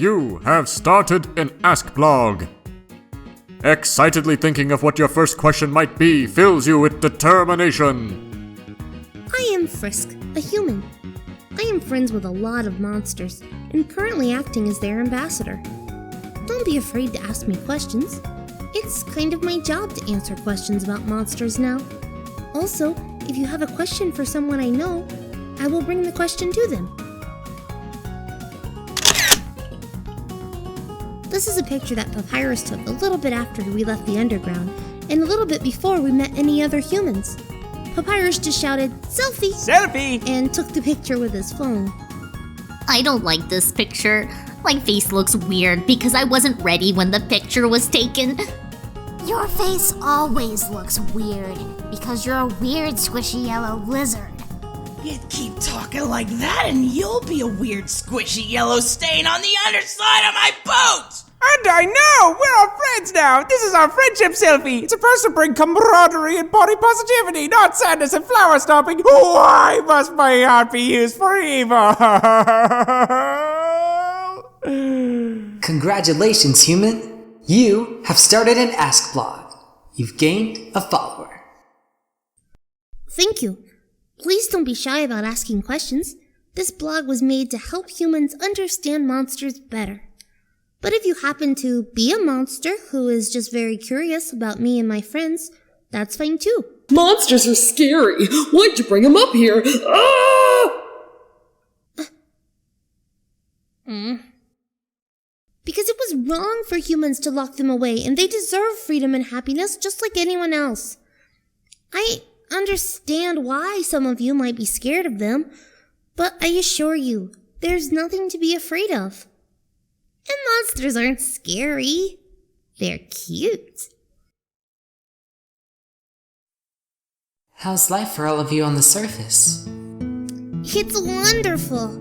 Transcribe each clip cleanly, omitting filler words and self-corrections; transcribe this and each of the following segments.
you have started an Ask blog. Excitedly thinking of what your first question might be fills you with determination. I am Frisk, a human. I am friends with a lot of monsters, and currently acting as their ambassador. Don't be afraid to ask me questions. It's kind of my job to answer questions about monsters now. Also, if you have a question for someone I know, I will bring the question to them. This is a picture that Papyrus took a little bit after we left the underground, and a little bit before we met any other humans. Papyrus just shouted, "Selfie!" Selfie! And took the picture with his phone. I don't like this picture. My face looks weird because I wasn't ready when the picture was taken. Your face always looks weird because you're a weird squishy yellow lizard. You keep talking like that and you'll be a weird squishy yellow stain on the underside of my boat! Undyne, no! We're all friends now! This is our friendship selfie! It's supposed to bring camaraderie and body positivity, not sadness and flower stomping! Why must my heart be used for evil? Congratulations, human! You have started an Ask blog. You've gained a follower. Thank you. Please don't be shy about asking questions. This blog was made to help humans understand monsters better. But if you happen to be a monster who is just very curious about me and my friends, that's fine too. Monsters are scary. Why'd you bring them up here? Ah! Because it was wrong for humans to lock them away, and they deserve freedom and happiness just like anyone else. I understand why some of you might be scared of them, but I assure you, there's nothing to be afraid of. And monsters aren't scary. They're cute. How's life for all of you on the surface? It's wonderful.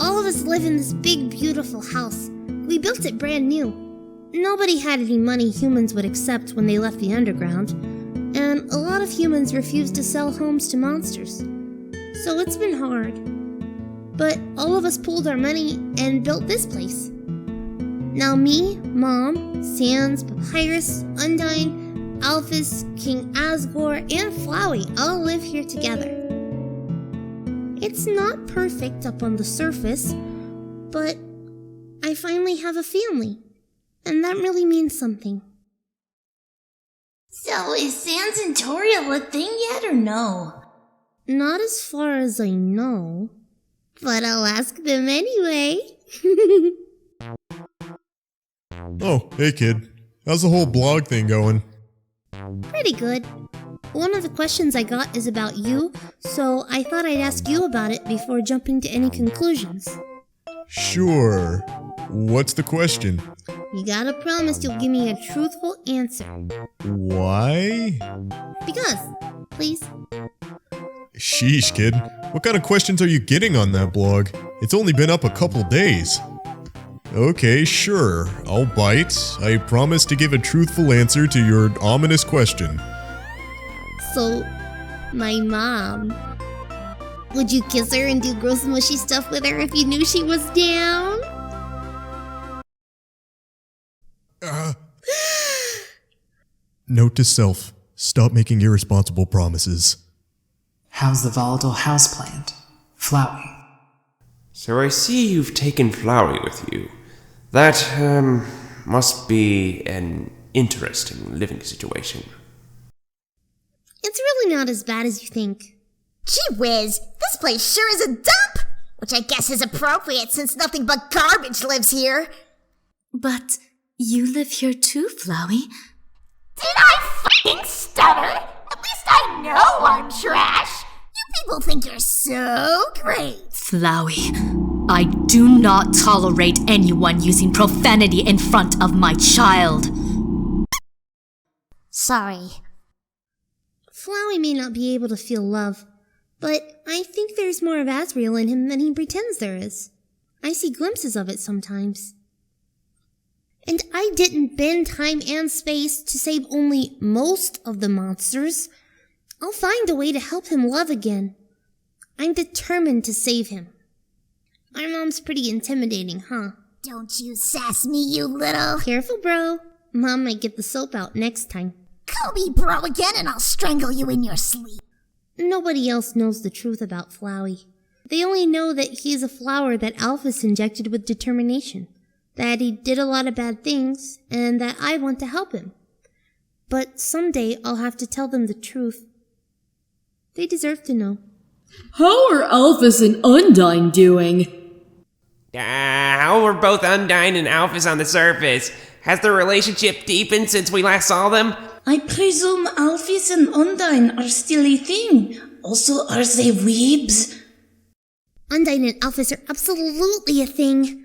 All of us live in this big, beautiful house. We built it brand new. Nobody had any money humans would accept when they left the underground, and a lot of humans refused to sell homes to monsters. So it's been hard. But all of us pooled our money and built this place. Now me, Mom, Sans, Papyrus, Undyne, Alphys, King ASGORE, and Flowey all live here together. It's not perfect up on the surface, but I finally have a family, and that really means something. So, is Sans and Toriel a thing yet or no? Not as far as I know, but I'll ask them anyway. Oh, hey kid. How's the whole blog thing going? Pretty good. One of the questions I got is about you, so I thought I'd ask you about it before jumping to any conclusions. Sure. What's the question? You gotta promise you'll give me a truthful answer. Why? Because, please. Sheesh, kid. What kind of questions are you getting on that blog? It's only been up a couple days. Okay, sure. I'll bite. I promise to give a truthful answer to your ominous question. So, my mom. Would you kiss her and do gross mushy stuff with her if you knew she was down? Note to self. Stop making irresponsible promises. How's the volatile houseplant? Flowey. So I see you've taken Flowey with you. That, must be an interesting living situation. It's really not as bad as you think. Gee whiz, this place sure is a dump! Which I guess is appropriate since nothing but garbage lives here. But you live here too, Flowey. Did I f***ing stutter? At least I know I'm trash. You people think you're so great. Flowey, I do not tolerate anyone using profanity in front of my child. Sorry. Flowey may not be able to feel love, but I think there's more of Asriel in him than he pretends there is. I see glimpses of it sometimes. And I didn't bend time and space to save only most of the monsters. I'll find a way to help him love again. I'm determined to save him. Our mom's pretty intimidating, huh? Don't you sass me, you little... Careful, bro. Mom might get the soap out next time. Call me bro again and I'll strangle you in your sleep. Nobody else knows the truth about Flowey. They only know that he is a flower that Alphys injected with determination, that he did a lot of bad things, and that I want to help him. But someday I'll have to tell them the truth. They deserve to know. How are Alphys and Undyne doing? How are both Undyne and Alphys on the surface? Has their relationship deepened since we last saw them? I presume Alphys and Undyne are still a thing. Also, are they weebs? Undyne and Alphys are absolutely a thing.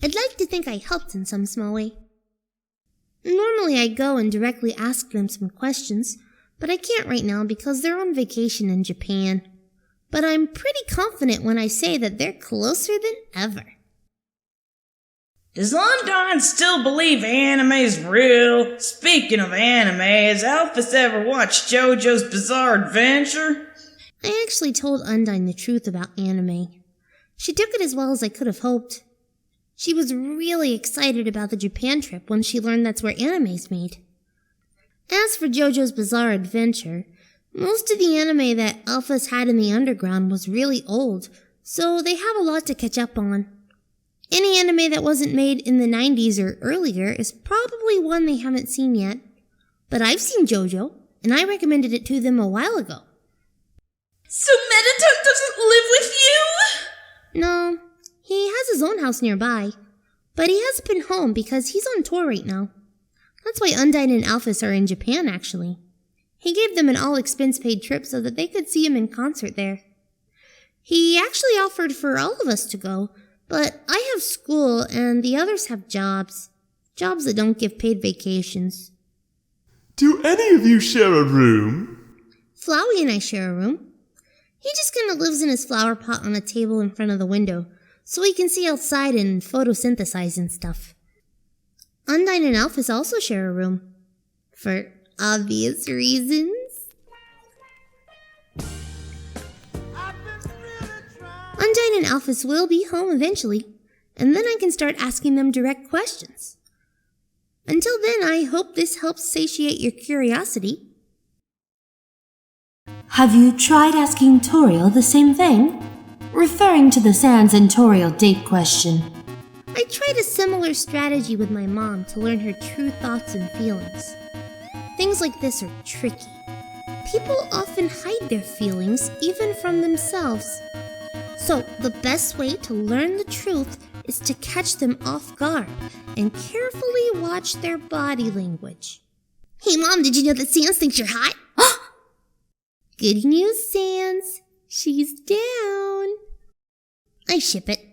I'd like to think I helped in some small way. Normally I go and directly ask them some questions, but I can't right now because they're on vacation in Japan. But I'm pretty confident when I say that they're closer than ever. Does Undyne still believe anime's real? Speaking of anime, has Alphys ever watched JoJo's Bizarre Adventure? I actually told Undyne the truth about anime. She took it as well as I could have hoped. She was really excited about the Japan trip when she learned that's where anime's made. As for JoJo's Bizarre Adventure, most of the anime that Alphys had in the underground was really old, so they have a lot to catch up on. Any anime that wasn't made in the 90s or earlier is probably one they haven't seen yet. But I've seen JoJo, and I recommended it to them a while ago. So Mettaton doesn't live with you? No, he has his own house nearby, but he hasn't been home because he's on tour right now. That's why Undyne and Alphys are in Japan, actually. He gave them an all-expense-paid trip so that they could see him in concert there. He actually offered for all of us to go, but I have school and the others have jobs. Jobs that don't give paid vacations. Do any of you share a room? Flowey and I share a room. He just kind of lives in his flower pot on a table in front of the window, so he can see outside and photosynthesize and stuff. Undyne and Alphys also share a room. For obvious reasons. Undyne and Alphys will be home eventually, and then I can start asking them direct questions. Until then, I hope this helps satiate your curiosity. Have you tried asking Toriel the same thing? Referring to the Sans and Toriel date question. I tried a similar strategy with my mom to learn her true thoughts and feelings. Things like this are tricky. People often hide their feelings, even from themselves. So, the best way to learn the truth is to catch them off guard and carefully watch their body language. Hey Mom, did you know that Sans thinks you're hot? Good news, Sans. She's down. I ship it.